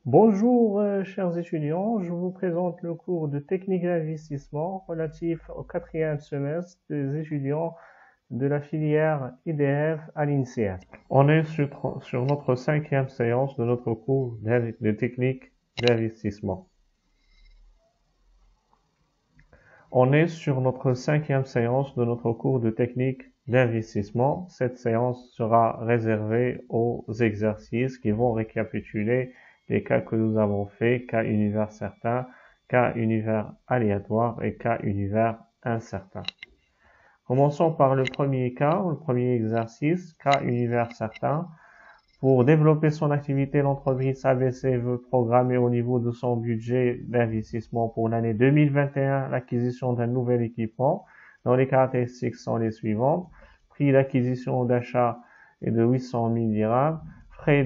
Bonjour, chers étudiants, je vous présente le cours de technique d'investissement relatif au quatrième semestre des étudiants de la filière IDF à l'INSEAD. On est sur notre cinquième séance de notre cours de technique d'investissement. On est sur notre cinquième séance de notre cours de technique d'investissement. Cette séance sera réservée aux exercices qui vont récapituler les cas que nous avons faits, cas univers certain, cas univers aléatoire et cas univers incertain. Commençons par le premier cas, le premier exercice, cas univers certain. Pour développer son activité, l'entreprise ABC veut programmer au niveau de son budget d'investissement pour l'année 2021 l'acquisition d'un nouvel équipement, dont les caractéristiques sont les suivantes. Prix d'acquisition ou d'achat est de 800 000 dirhams, frais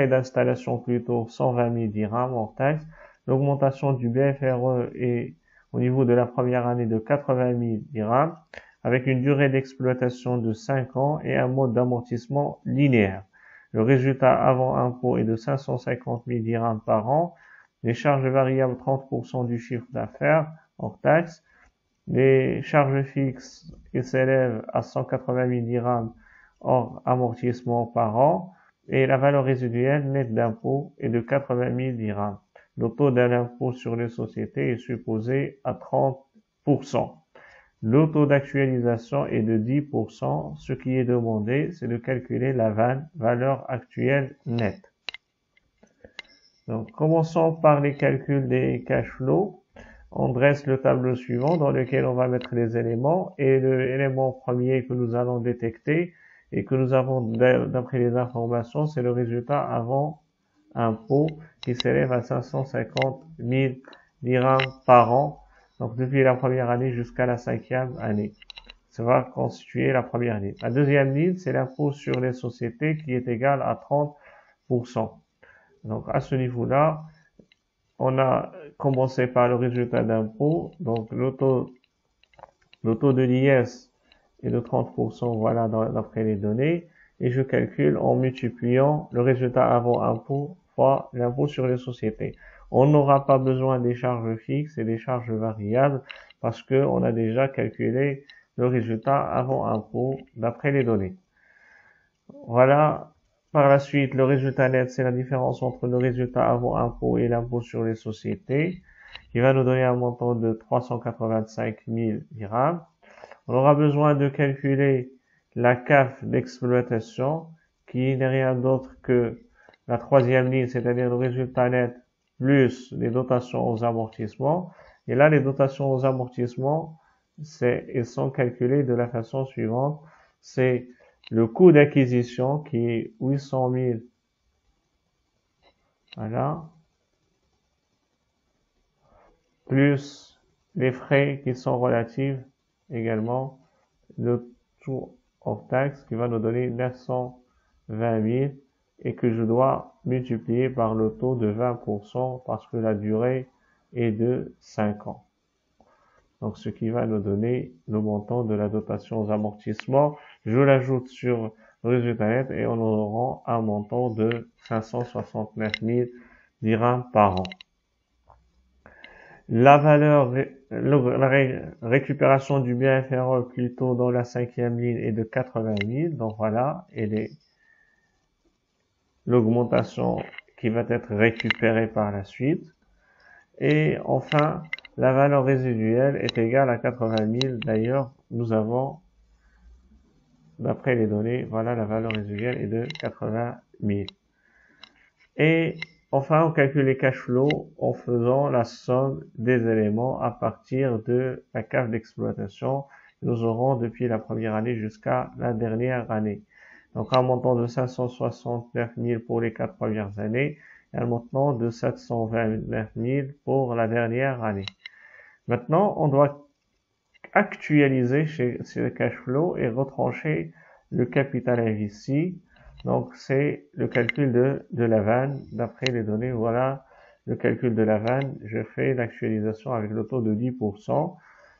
d'installation plutôt 120 000 dirhams hors taxe. L'augmentation du BFRE est au niveau de la première année de 80 000 dirhams, avec une durée d'exploitation de 5 ans et un mode d'amortissement linéaire. Le résultat avant impôt est de 550 000 dirhams par an. Les charges variables 30% du chiffre d'affaires hors taxe. Les charges fixes s'élèvent à 180 000 dirhams hors amortissement par an. Et la valeur résiduelle nette d'impôt est de 80 000 dirhams. Le taux de l'impôt sur les sociétés est supposé à 30%. Le taux d'actualisation est de 10%. Ce qui est demandé, c'est de calculer la valeur actuelle nette. Donc, commençons par les calculs des cash flows. On dresse le tableau suivant dans lequel on va mettre les éléments. Et l'élément premier que nous allons détecter et que nous avons d'après les informations, c'est le résultat avant impôt qui s'élève à 550 000 dirhams par an. Donc, depuis la première année jusqu'à la cinquième année. Ça va constituer la première ligne. La deuxième ligne, c'est l'impôt sur les sociétés qui est égal à 30%. Donc, à ce niveau-là, on a commencé par le résultat d'impôt. Donc, le taux de l'IS est de 30%, voilà, d'après les données. Et je calcule en multipliant le résultat avant impôt fois l'impôt sur les sociétés. On n'aura pas besoin des charges fixes et des charges variables parce qu'on a déjà calculé le résultat avant impôt d'après les données. Voilà. Par la suite, le résultat net, c'est la différence entre le résultat avant impôt et l'impôt sur les sociétés, qui va nous donner un montant de 385 000 dirhams. On aura besoin de calculer la CAF d'exploitation, qui n'est rien d'autre que la troisième ligne, c'est-à-dire le résultat net plus les dotations aux amortissements. Et là, les dotations aux amortissements, elles sont calculées de la façon suivante. C'est le coût d'acquisition qui est 800 000. Voilà. Plus les frais qui sont relatifs également. Le tout hors taxe qui va nous donner 920 000 et que je dois multiplier par le taux de 20% parce que la durée est de 5 ans. Donc, ce qui va nous donner le montant de la dotation aux amortissements. Je l'ajoute sur le résultat net et on aura un montant de 569 000 dirhams par an. La récupération du BFRE plutôt dans la cinquième ligne est de 80 000. Donc voilà, et l'augmentation qui va être récupérée par la suite. Et enfin, la valeur résiduelle est égale à 80 000. D'ailleurs, nous avons, d'après les données, voilà, la valeur résiduelle est de 80 000. Et enfin, on calcule les cash flows en faisant la somme des éléments à partir de la CAF d'exploitation que nous aurons depuis la première année jusqu'à la dernière année. Donc, un montant de 569 000 pour les 4 premières années et un montant de 729 000 pour la dernière année. Maintenant, on doit actualiser ce cash flow et retrancher le capital investi. Donc, c'est le calcul de la vanne. D'après les données, voilà le calcul de la vanne. Je fais l'actualisation avec le taux de 10%.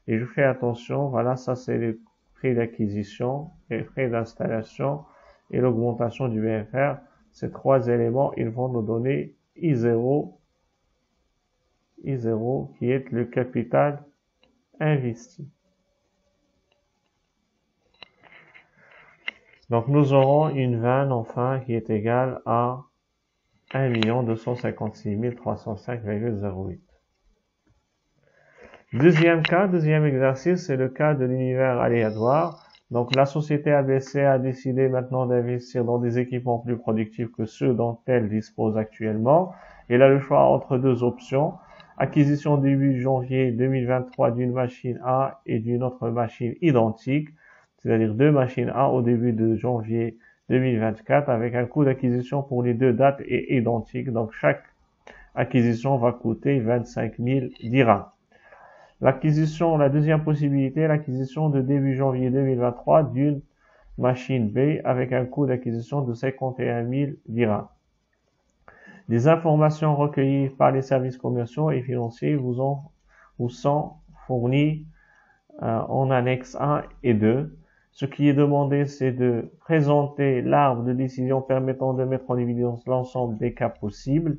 Et je fais attention, voilà, ça c'est les frais d'acquisition, les frais d'installation et l'augmentation du BFR. ces trois éléments, ils vont nous donner I0 qui est le capital investi. Donc nous aurons une vanne enfin qui est égale à 1 256 305,08. Deuxième cas, deuxième exercice, c'est le cas de l'univers aléatoire. Donc la société ABC a décidé maintenant d'investir dans des équipements plus productifs que ceux dont elle dispose actuellement. Elle a le choix entre deux options. Acquisition début janvier 2023 d'une machine A et d'une autre machine identique, c'est-à-dire deux machines A au début de janvier 2024 avec un coût d'acquisition pour les deux dates est identique. Donc chaque acquisition va coûter 25 000 dirhams. L'acquisition, la deuxième possibilité, l'acquisition de début janvier 2023 d'une machine B avec un coût d'acquisition de 51 000 dirhams. Les informations recueillies par les services commerciaux et financiers vous sont fournies en annexe 1 et 2. Ce qui est demandé, c'est de présenter l'arbre de décision permettant de mettre en évidence l'ensemble des cas possibles.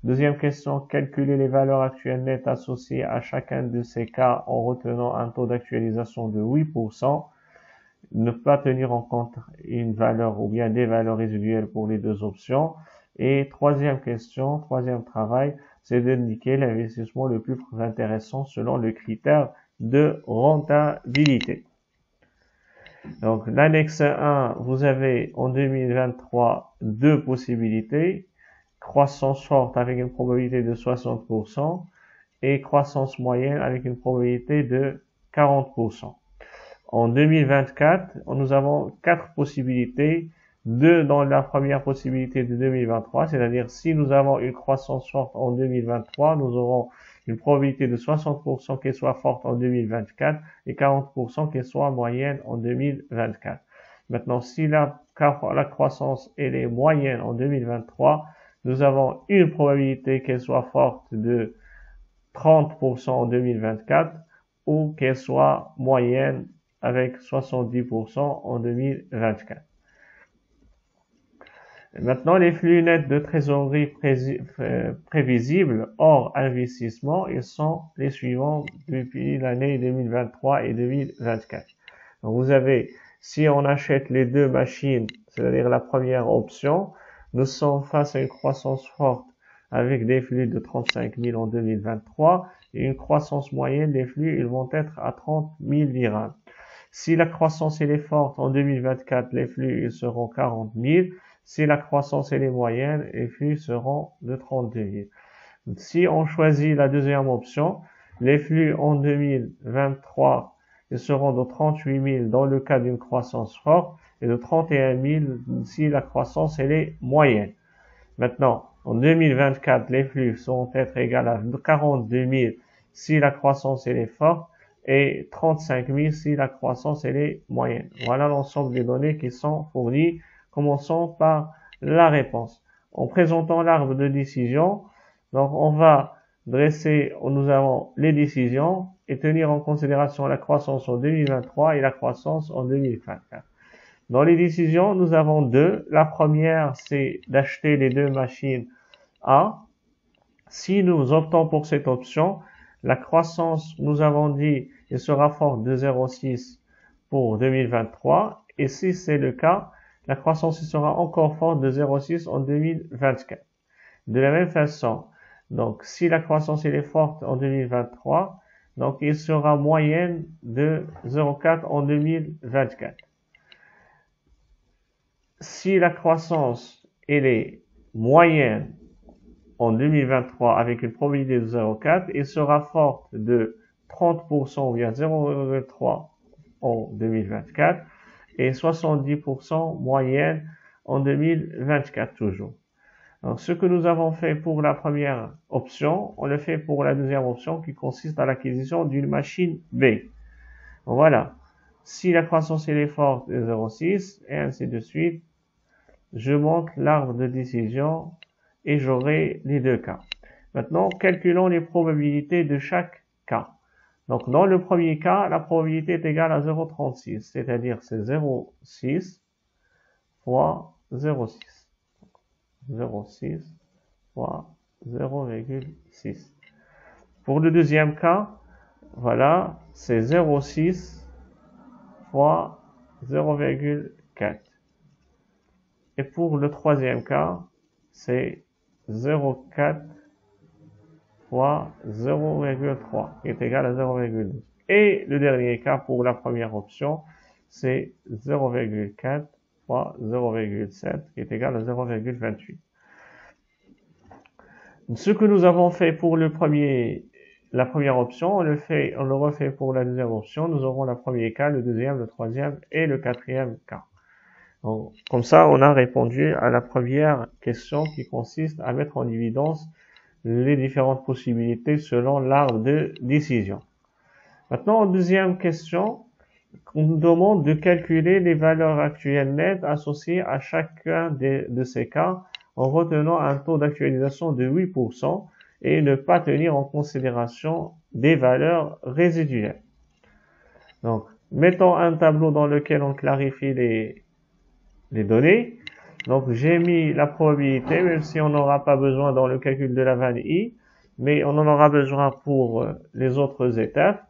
Deuxième question, calculer les valeurs actuelles nettes associées à chacun de ces cas en retenant un taux d'actualisation de 8%. Ne pas tenir en compte une valeur ou bien des valeurs résiduelles pour les deux options. Et troisième question, troisième travail, c'est d'indiquer l'investissement le plus intéressant selon le critère de rentabilité. Donc, l'annexe 1, vous avez en 2023 deux possibilités. Croissance forte avec une probabilité de 60% et croissance moyenne avec une probabilité de 40%. En 2024, nous avons quatre possibilités. Deux dans la première possibilité de 2023, c'est-à-dire si nous avons une croissance forte en 2023, nous aurons une probabilité de 60% qu'elle soit forte en 2024 et 40% qu'elle soit moyenne en 2024. Maintenant, si la croissance elle est moyenne en 2023, nous avons une probabilité qu'elle soit forte de 30% en 2024 ou qu'elle soit moyenne avec 70% en 2024. Maintenant, les flux nets de trésorerie prévisibles hors investissement, ils sont les suivants depuis l'année 2023 et 2024. Donc, vous avez, si on achète les deux machines, c'est-à-dire la première option, nous sommes face à une croissance forte avec des flux de 35 000 en 2023 et une croissance moyenne des flux, ils vont être à 30 000 dirhams. Si la croissance elle est forte en 2024, les flux ils seront 40 000. Si la croissance elle est moyenne, les flux seront de 32 000. Si on choisit la deuxième option, les flux en 2023 ils seront de 38 000 dans le cas d'une croissance forte et de 31 000 si la croissance elle est moyenne. Maintenant, en 2024, les flux seront être égaux à 42 000 si la croissance elle est forte et 35 000 si la croissance elle est moyenne. Voilà l'ensemble des données qui sont fournies. Commençons par la réponse. En présentant l'arbre de décision, donc on va dresser, nous avons les décisions et tenir en considération la croissance en 2023 et la croissance en 2024. Dans les décisions, nous avons deux. La première, c'est d'acheter les deux machines A. Si nous optons pour cette option, la croissance, nous avons dit, elle sera forte de 0,6 pour 2023. Et si c'est le cas, la croissance sera encore forte de 0,6 en 2024. De la même façon, donc si la croissance elle est forte en 2023, donc il sera moyenne de 0,4 en 2024. Si la croissance elle est moyenne en 2023 avec une probabilité de 0,4, elle sera forte de 30% ou bien 0,3 en 2024 et 70% moyenne en 2024 toujours. Donc, ce que nous avons fait pour la première option, on le fait pour la deuxième option qui consiste à l'acquisition d'une machine B. Voilà. Si la croissance est forte de 0,6 et ainsi de suite, je monte l'arbre de décision et j'aurai les deux cas. Maintenant, calculons les probabilités de chaque cas. Donc, dans le premier cas, la probabilité est égale à 0,36, c'est-à-dire c'est 0,6 fois 0,6. 0,6 fois 0,6. Pour le deuxième cas, voilà, c'est 0,6 fois 0,4. Et pour le troisième cas, c'est 0,4 fois 0,3, qui est égal à 0,12. Et le dernier cas, pour la première option, c'est 0,4 fois 0,7, qui est égal à 0,28. Ce que nous avons fait pour la première option, on le refait pour la deuxième option. Nous aurons le premier cas, le deuxième, le troisième et le quatrième cas. Donc, comme ça, on a répondu à la première question qui consiste à mettre en évidence les différentes possibilités selon l'arbre de décision. Maintenant, en deuxième question, on nous demande de calculer les valeurs actuelles nettes associées à chacun de ces cas en retenant un taux d'actualisation de 8% et ne pas tenir en considération des valeurs résiduelles. Donc, mettons un tableau dans lequel on clarifie les données. Donc, j'ai mis la probabilité, même si on n'aura pas besoin dans le calcul de la vanne I, mais on en aura besoin pour les autres étapes.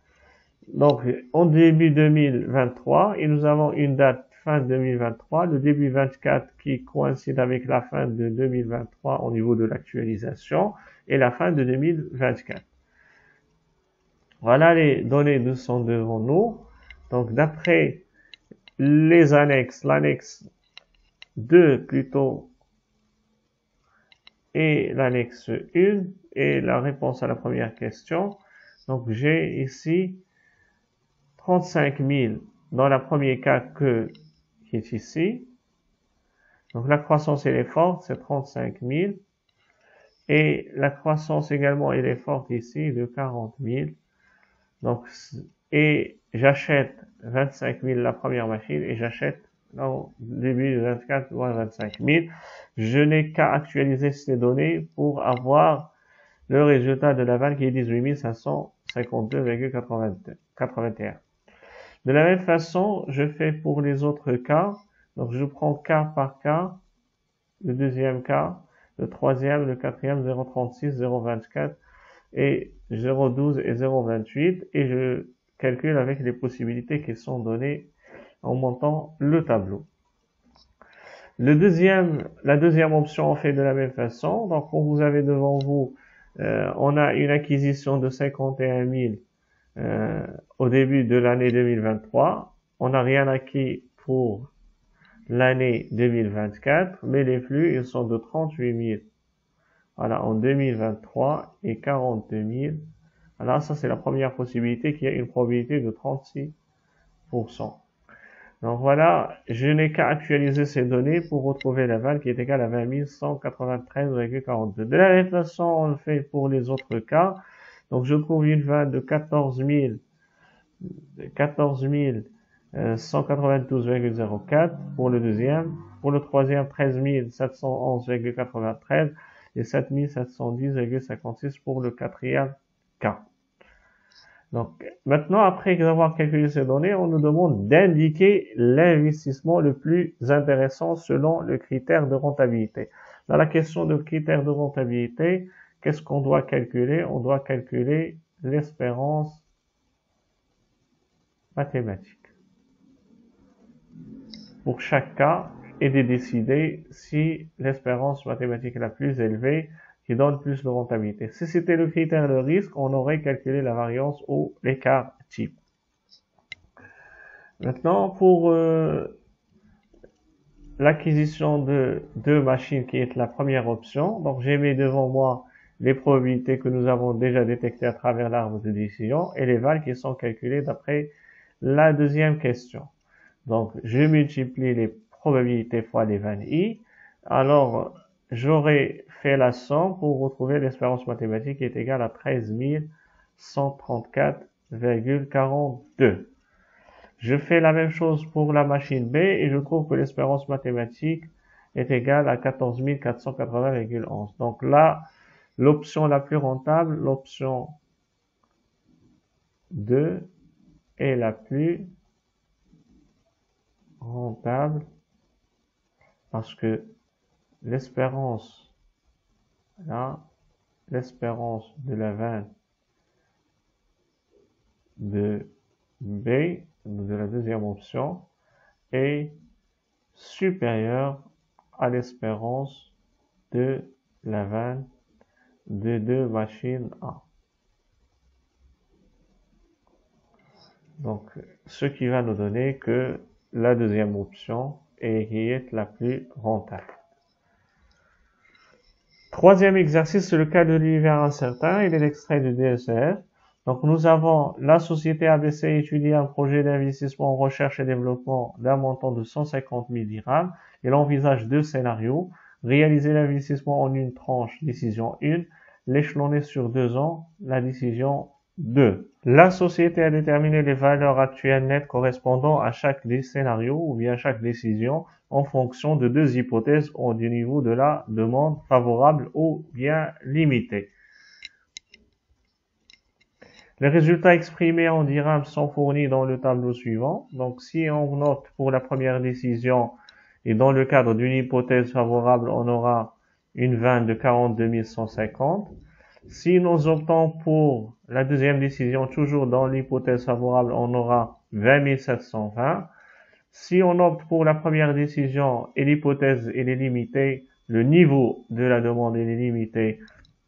Donc, en début 2023, et nous avons une date fin 2023, le début 24 qui coïncide avec la fin de 2023 au niveau de l'actualisation, et la fin de 2024. Voilà, les données sont devant nous. Donc, d'après les annexes, l'annexe 2 plutôt, et l'annexe 1, et la réponse à la première question. Donc, j'ai ici 35 000 dans le premier cas qui est ici. Donc la croissance elle est forte, c'est 35 000. Et la croissance également elle est forte ici de 40 000. Donc, et j'achète 25 000 la première machine et j'achète au début de 24 ou 25 000. Je n'ai qu'à actualiser ces données pour avoir le résultat de la vanne qui est 18 552,81. De la même façon, je fais pour les autres cas. Donc, je prends cas par cas, le deuxième cas, le troisième, le quatrième, 0,36, 0,24 et 0,12 et 0,28 et je calcule avec les possibilités qui sont données en montant le tableau. La deuxième option, on fait de la même façon. Donc, quand vous avez devant vous, on a une acquisition de 51 000 au début de l'année 2023. On n'a rien acquis pour l'année 2024, mais les flux, ils sont de 38 000. Voilà, en 2023 et 42 000. Alors, ça, c'est la première possibilité qui a une probabilité de 36%. Donc voilà, je n'ai qu'à actualiser ces données pour retrouver la vanne qui est égale à 20 193,42. De la même façon, on le fait pour les autres cas. Donc, je trouve une vanne de 14 192,04 pour le deuxième. Pour le troisième, 13 711,93 et 7 710,56 pour le quatrième cas. Donc, maintenant, après avoir calculé ces données, on nous demande d'indiquer l'investissement le plus intéressant selon le critère de rentabilité. Dans la question de critère de rentabilité, qu'est-ce qu'on doit calculer? On doit calculer l'espérance mathématique pour chaque cas et de décider si l'espérance mathématique est la plus élevée qui donne plus de rentabilité. Si c'était le critère de risque, on aurait calculé la variance ou l'écart type. Maintenant, pour l'acquisition de deux machines qui est la première option, donc j'ai mis devant moi les probabilités que nous avons déjà détectées à travers l'arbre de décision et les valeurs qui sont calculées d'après la deuxième question. Donc, je multiplie les probabilités fois les vannes I. Alors, j'aurais fait la somme pour retrouver l'espérance mathématique qui est égale à 13 134,42. Je fais la même chose pour la machine B et je trouve que l'espérance mathématique est égale à 14 480,11. Donc là, l'option la plus rentable, l'option 2 est la plus rentable parce que l'espérance, là, l'espérance de la vanne de B, de la deuxième option, est supérieure à l'espérance de la vanne de 2 machines A. Donc, ce qui va nous donner que la deuxième option est la plus rentable. Troisième exercice, c'est le cas de l'univers incertain. Il est l'extrait du DSF. Donc, nous avons la société ABC étudie un projet d'investissement en recherche et développement d'un montant de 150 000 dirhams. Elle envisage 2 scénarios. Réaliser l'investissement en une tranche, décision 1. L'échelonner sur 2 ans, la décision 2. La société a déterminé les valeurs actuelles nettes correspondant à chaque des scénarios ou bien à chaque décision en fonction de 2 hypothèses au niveau de la demande favorable ou bien limitée. Les résultats exprimés en dirhams sont fournis dans le tableau suivant. Donc, si on note pour la première décision et dans le cadre d'une hypothèse favorable, on aura une vanne de 42 150. Si nous optons pour la deuxième décision, toujours dans l'hypothèse favorable, on aura 20 720. Si on opte pour la première décision et l'hypothèse est limitée, le niveau de la demande est limité.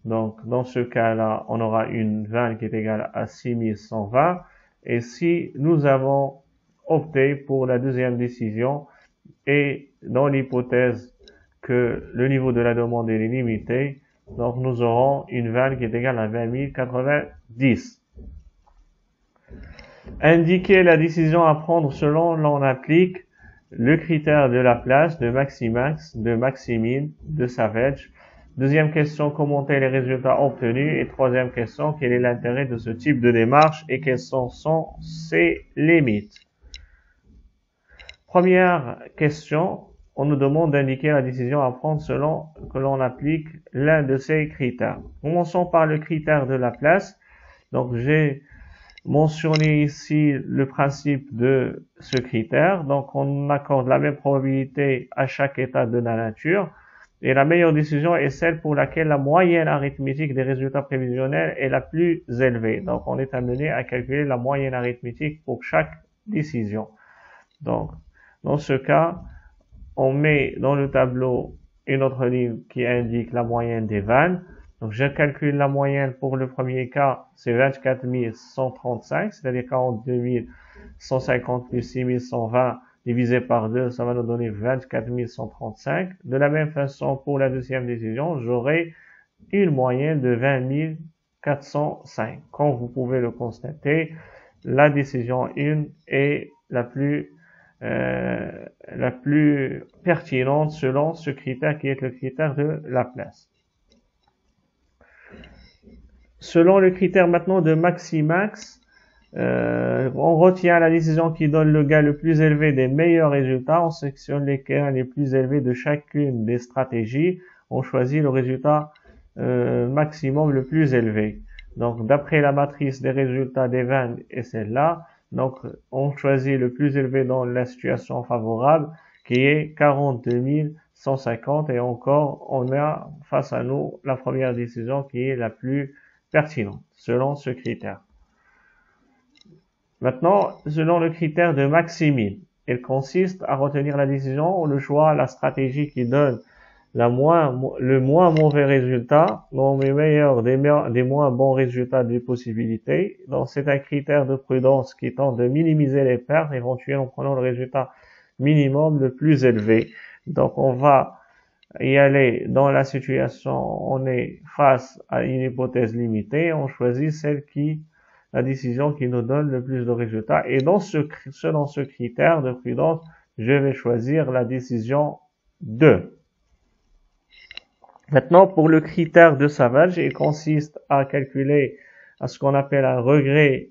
Donc, dans ce cas-là, on aura une vanne qui est égale à 6120. Et si nous avons opté pour la deuxième décision et dans l'hypothèse que le niveau de la demande est limité, donc nous aurons une vanne qui est égale à 20 090. Indiquer la décision à prendre selon l'on applique le critère de Laplace, de Maximax, de Maximin, de Savage. Deuxième question, commenter les résultats obtenus. Et troisième question, quel est l'intérêt de ce type de démarche et quelles sont ses limites? Première question, on nous demande d'indiquer la décision à prendre selon que l'on applique l'un de ces critères. Commençons par le critère de Laplace. Donc, j'ai mentionné ici le principe de ce critère. Donc, on accorde la même probabilité à chaque état de la nature. Et la meilleure décision est celle pour laquelle la moyenne arithmétique des résultats prévisionnels est la plus élevée. Donc, on est amené à calculer la moyenne arithmétique pour chaque décision. Donc, dans ce cas, on met dans le tableau une autre ligne qui indique la moyenne des vannes. Donc, je calcule la moyenne pour le premier cas, c'est 24 135, c'est-à-dire 42 150 plus 6 120 divisé par 2, ça va nous donner 24 135. De la même façon, pour la deuxième décision, j'aurai une moyenne de 20 405. Comme vous pouvez le constater, la décision 1 est la plus pertinente selon ce critère qui est le critère de Laplace. Selon le critère maintenant de Maximax, on retient la décision qui donne le gain le plus élevé des meilleurs résultats, on sélectionne les gains les plus élevés de chacune des stratégies, on choisit le résultat maximum le plus élevé. Donc d'après la matrice des résultats des vannes et celle-là, donc on choisit le plus élevé dans la situation favorable qui est 42 150 et encore on a face à nous la première décision qui est la plus pertinente selon ce critère. Maintenant, selon le critère de Maximin, il consiste à retenir la décision ou le choix, la stratégie qui donne le moins mauvais résultat, non le meilleur des moins bons résultats des possibilités. Donc, c'est un critère de prudence qui tente de minimiser les pertes, éventuellement en prenant le résultat minimum le plus élevé. Donc, on va y aller dans la situation, on est face à une hypothèse limitée, on choisit la décision qui nous donne le plus de résultats. Et selon ce critère de prudence, je vais choisir la décision 2. Maintenant, pour le critère de Savage, il consiste à calculer ce qu'on appelle un regret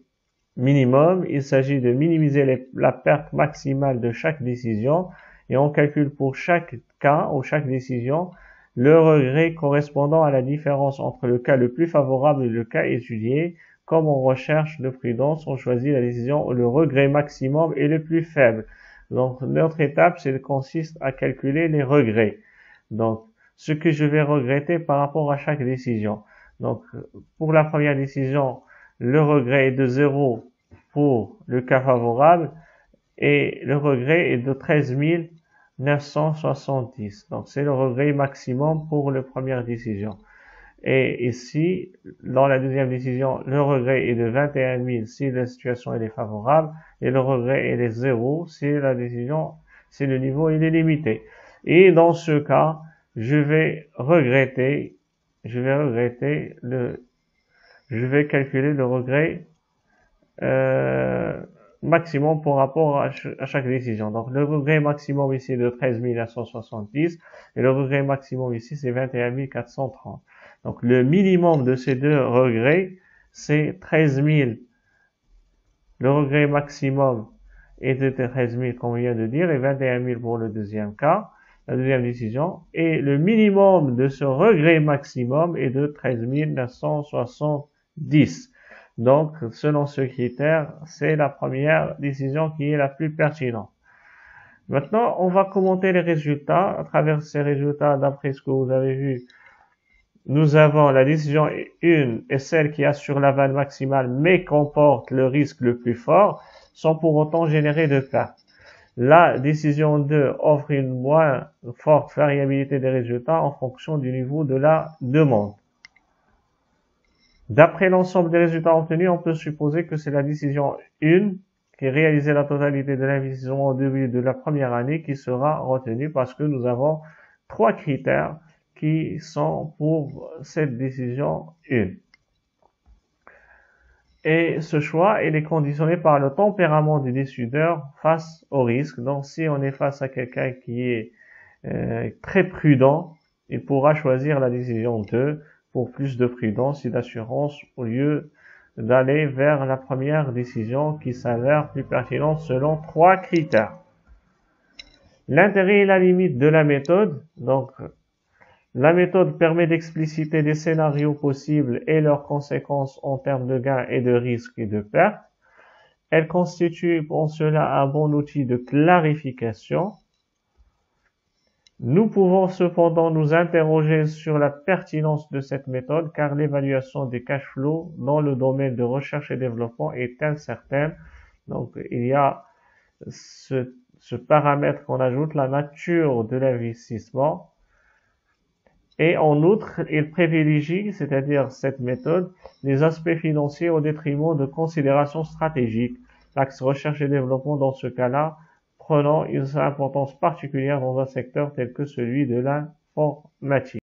minimum. Il s'agit de minimiser la perte maximale de chaque décision et on calcule pour chaque cas ou chaque décision le regret correspondant à la différence entre le cas le plus favorable et le cas étudié. Comme on recherche de prudence, on choisit la décision où le regret maximum est le plus faible. Donc, notre étape, consiste à calculer les regrets. Donc, ce que je vais regretter par rapport à chaque décision. Donc, pour la première décision, le regret est de 0 pour le cas favorable et le regret est de 13 970. Donc, c'est le regret maximum pour la première décision. Et ici, dans la deuxième décision, le regret est de 21 000 si la situation est favorable et le regret est de 0 si la décision, si le niveau il est limité. Et dans ce cas, je vais calculer le regret maximum par rapport à chaque décision. Donc, le regret maximum ici est de 13 970 et le regret maximum ici c'est 21 430. Donc, le minimum de ces deux regrets, c'est 13 000. Le regret maximum est de 13 000, comme on vient de dire, et 21 000 pour le deuxième cas, la deuxième décision. Et le minimum de ce regret maximum est de 13 970. Donc, selon ce critère, c'est la première décision qui est la plus pertinente. Maintenant, on va commenter les résultats. À travers ces résultats, d'après ce que vous avez vu, nous avons la décision 1 est celle qui assure l'aval maximal mais comporte le risque le plus fort sans pour autant générer de pertes. La décision 2 offre une moins forte variabilité des résultats en fonction du niveau de la demande. D'après l'ensemble des résultats obtenus, on peut supposer que c'est la décision 1 qui réalisait la totalité de l'investissement au début de la première année qui sera retenue parce que nous avons 3 critères qui sont pour cette décision 1. Et ce choix, il est conditionné par le tempérament du décideur face au risque. Donc, si on est face à quelqu'un qui est très prudent, il pourra choisir la décision 2 pour plus de prudence et d'assurance au lieu d'aller vers la première décision qui s'avère plus pertinente selon 3 critères. L'intérêt et la limite de la méthode. Donc, la méthode permet d'expliciter des scénarios possibles et leurs conséquences en termes de gains et de risques et de pertes. Elle constitue pour cela un bon outil de clarification. Nous pouvons cependant nous interroger sur la pertinence de cette méthode car l'évaluation des cash flows dans le domaine de recherche et développement est incertaine. Donc, il y a ce paramètre qu'on ajoute, la nature de l'investissement. Et en outre, il privilégie, c'est-à-dire cette méthode, les aspects financiers au détriment de considérations stratégiques. L'axe recherche et développement dans ce cas-là, prenant une importance particulière dans un secteur tel que celui de l'informatique.